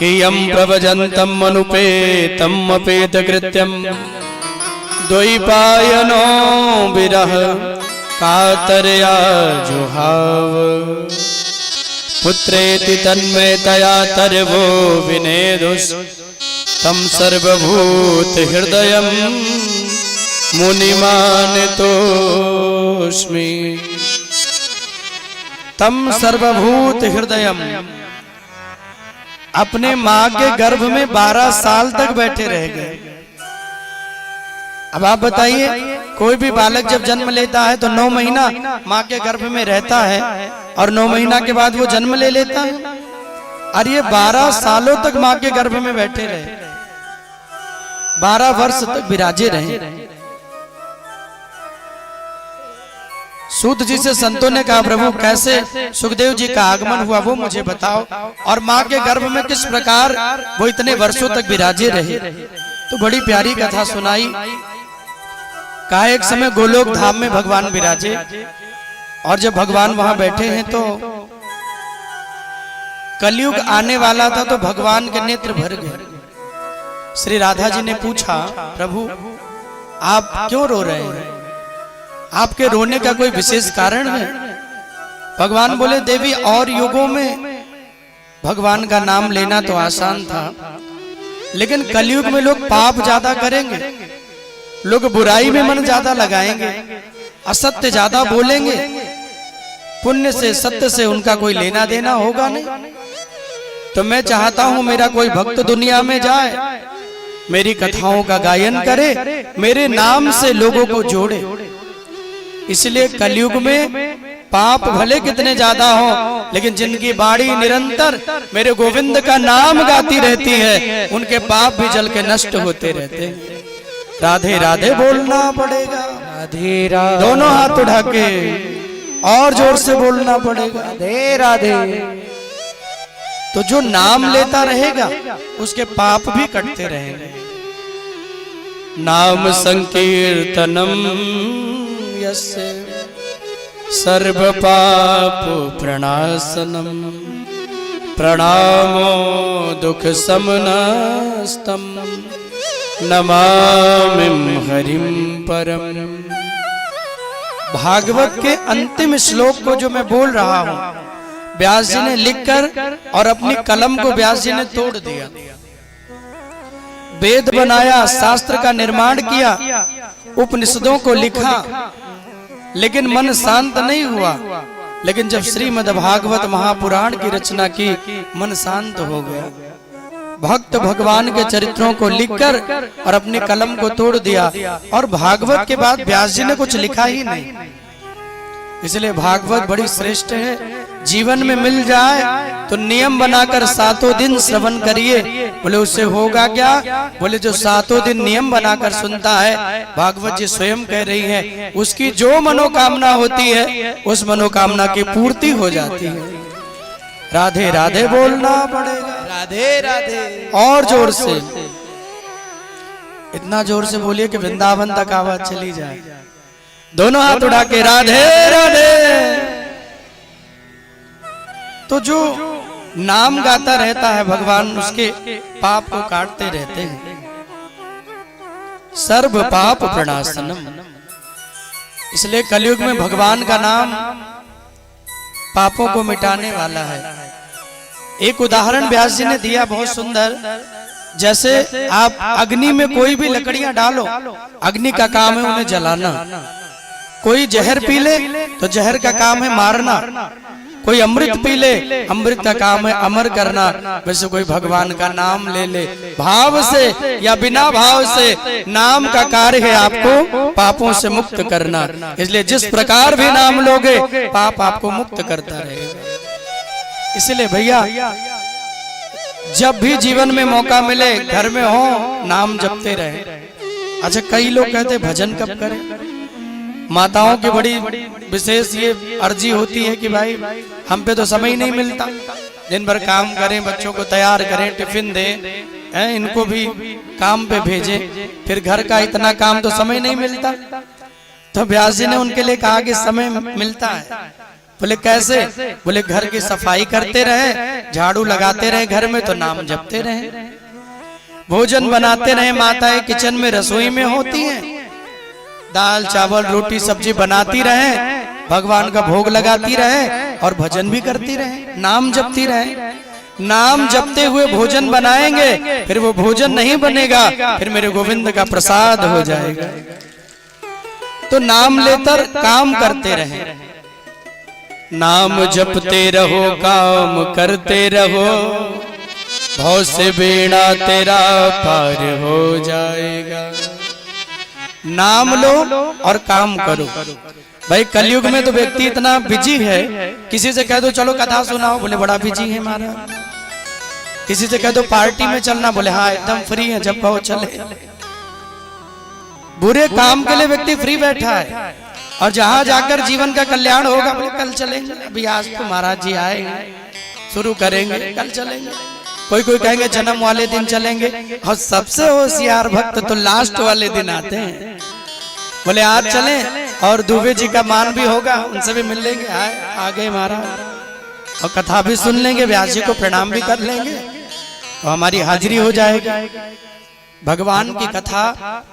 कि यं प्रवजन्तम् अनुपेतम् अपेतकृत्यम् द्वैपायनो विरह कातरया जुहाव पुत्रेति तन्मयतया तर्वो विनेदुस् तं सर्वभूत हृदयं मुनिमानितोऽस्मि। तम सर्वभूत हृदयम, अपने माँ के गर्भ में 12 साल तक बैठे रह गए। अब आप बताइए, कोई भी बालक जब जन्म लेता है तो 9 महीना माँ के गर्भ में रहता है और 9 महीना के बाद वो जन्म ले लेता है। और ये 12 सालों तक माँ के गर्भ में बैठे रहे, 12 वर्ष तक विराजे रहे। सूत जी से संतों ने कहा, प्रभु कैसे सुखदेव जी का आगमन हुआ वो मुझे बताओ, और माँ के गर्भ में किस प्रकार वो इतने वर्षों तक विराजे रहे। तो बड़ी प्यारी कथा सुनाई। कहा एक समय गोलोक धाम में भगवान विराजे, और जब भगवान वहां बैठे हैं तो कलयुग आने वाला था, तो भगवान के नेत्र भर गए। श्री राधा जी ने पूछा, प्रभु आप क्यों रो रहे हैं, आपके रोने का कोई विशेष कारण है? भगवान बोले, देवी और युगों में भगवान का नाम लेना तो आसान था, लेकिन कलयुग में लोग पाप ज्यादा करेंगे, लोग बुराई में मन ज्यादा लगाएंगे, असत्य ज्यादा बोलेंगे, पुण्य से सत्य से उनका कोई लेना देना होगा नहीं। तो मैं चाहता हूं मेरा कोई भक्त दुनिया में जाए, मेरी कथाओं का गायन करे, मेरे नाम से लोगों को जोड़े। इसलिए कलयुग में पाप भले कितने ज्यादा हो, लेकिन जिनकी बाणी निरंतर मेरे गोविंद का नाम गाती रहती है, उनके पाप भी जल के नष्ट होते रहते हैं। राधे राधे बोलना पड़ेगा, राधे राधे, दोनों हाथ उठा के और जोर से बोलना पड़ेगा, राधे राधे। तो जो नाम लेता रहेगा उसके पाप भी कटते रहेंगे। नाम संकीर्तनम यस्य सर्व पाप प्रणाशनम प्रणामो दुख समनस्तम नमामिं हरिं परम। भागवत के अंतिम श्लोक को जो मैं बोल रहा हूं, व्यास जी ने लिखकर और अपनी कलम को व्यास जी ने तोड़ दिया, वेद बनाया, शास्त्र का निर्माण किया, उपनिषदों को लिखा, लेकिन मन शांत नहीं हुआ। लेकिन जब श्रीमद् भागवत महापुराण की रचना की, मन शांत हो गया। भक्त भगवान के चरित्रों को लिखकर और अपनी कलम को तोड़ दिया, और भागवत के बाद व्यास जी ने कुछ लिखा ही नहीं। इसलिए भागवत बड़ी श्रेष्ठ है। जीवन में मिल जाए तो नियम बनाकर 7 दिन श्रवण करिए। बोले उससे होगा क्या? बोले जो 7 दिन नियम बनाकर सुनता है, भागवत जी स्वयं कह रही है, उसकी जो मनोकामना होती है उस मनोकामना की पूर्ति हो जाती है। राधे राधे बोलना पड़ेगा, राधे राधे, और जोर से, इतना जोर से बोलिए कि वृंदावन तक आवाज चली जाए। दोनों हाथ उठा के राधे राधे। तो जो नाम गाता रहता है भगवान उसके पाप को काटते रहते हैं। सर्व पाप प्रणाशनम, इसलिए कलयुग में भगवान का नाम पापों को मिटाने वाला है। एक उदाहरण व्यास जी ने दिया बहुत सुंदर। जैसे आप अग्नि में कोई भी लकड़ियां डालो, अग्नि का काम है उन्हें जलाना। कोई जहर पी ले तो जहर का काम है मारना। कोई अमृत पी ले, अमृत का काम है अमर करना। वैसे कोई भगवान का नाम ले ले, भाव से या बिना भाव से, नाम का कार्य है आपको पापों से मुक्त करना। इसलिए जिस प्रकार भी नाम लोगे पाप आपको मुक्त करता रहेगा। इसलिए भैया जब भी जीवन में मौका मिले, घर में हो, नाम जपते रहे। अच्छा, कई लोग कहते भजन कब करें? माताओं की बड़ी विशेष ये अर्जी होती है कि भाई हम पे तो समय नहीं मिलता, दिन भर काम करें, बच्चों को तैयार करें, टिफिन दें, इनको भी काम पे भेजें, फिर घर का इतना काम तो समय नहीं मिलता। तो व्यास जी ने उनके लिए कहा कि समय मिलता है, बोले कैसे? बोले घर की सफाई करते रहे, झाड़ू लगाते रहे घर में तो नाम जपते रहे, भोजन बनाते रहे, माताएं किचन में रसोई में होती हैं, दाल चावल रोटी सब्जी बनाती रहे, भगवान का भोग लगाती रहे और भजन भी करती रहे, नाम जपती रहे। नाम जपते हुए भोजन बनाएंगे, फिर वो भोजन नहीं बनेगा, फिर मेरे गोविंद का प्रसाद हो जाएगा। तो नाम लेकर काम करते रहे, नाम जपते रहो काम करते रहो, भव से बेड़ा तेरा पार हो जाएगा। नाम लो और काम करो। भाई कलयुग में तो व्यक्ति इतना बिजी है, किसी से कह दो चलो कथा सुनाओ, बोले बड़ा बिजी है महाराज। किसी से कह दो पार्टी में चलना, बोले हाँ एकदम फ्री है, जब कहो चले। बुरे काम के लिए व्यक्ति फ्री बैठा है, और जहां जाकर जीवन का कल्याण होगा, बोले कल चलेंगे, अभी आज तो महाराज जी आए शुरू करेंगे, कल चलेंगे। कोई कोई कहेंगे जन्म वाले दिन चलेंगे, और सबसे होशियार भक्त तो लास्ट वाले दिन आते हैं। बोले आज चलें, और दुबे जी का मान भी होगा, उनसे भी मिल लेंगे, आ गए महाराज, और कथा भी सुन लेंगे, व्यास जी को प्रणाम भी कर लेंगे, और हमारी हाजिरी हो जाएगी। भगवान की कथा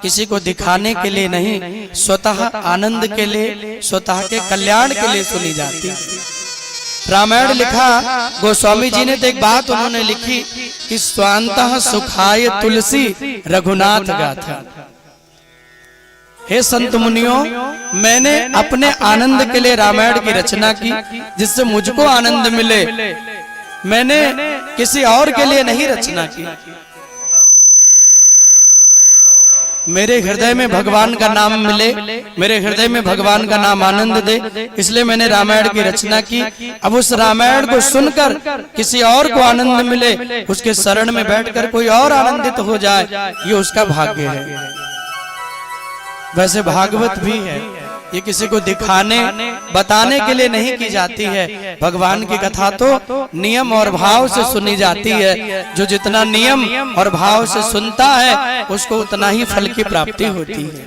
किसी को दिखाने के लिए नहीं, स्वतः आनंद के लिए, स्वतः के कल्याण के लिए सुनी जाती। रामायण लिखा गोस्वामी जी ने, तो एक बात उन्होंने लिखी कि स्वांतः सुखाय तुलसी रघुनाथ गाथा। हे संत मुनियों, मैंने अपने आनंद के लिए रामायण की रचना की, जिससे मुझको आनंद मिले, मैंने किसी और के लिए नहीं रचना की। मेरे हृदय में भगवान का नाम मिले, मेरे हृदय में भगवान का नाम आनंद दे, इसलिए मैंने रामायण की रचना की। अब उस रामायण को सुनकर किसी और को आनंद मिले, उसके शरण में बैठकर कोई और आनंदित हो जाए, ये उसका भाग्य है। वैसे भागवत भी है, ये किसी को दिखाने बताने के लिए नहीं की जाती है। भगवान की कथा तो नियम और भाव से सुनी जाती है। जो जितना नियम और भाव से सुनता है, उसको उतना ही फल की प्राप्ति होती है।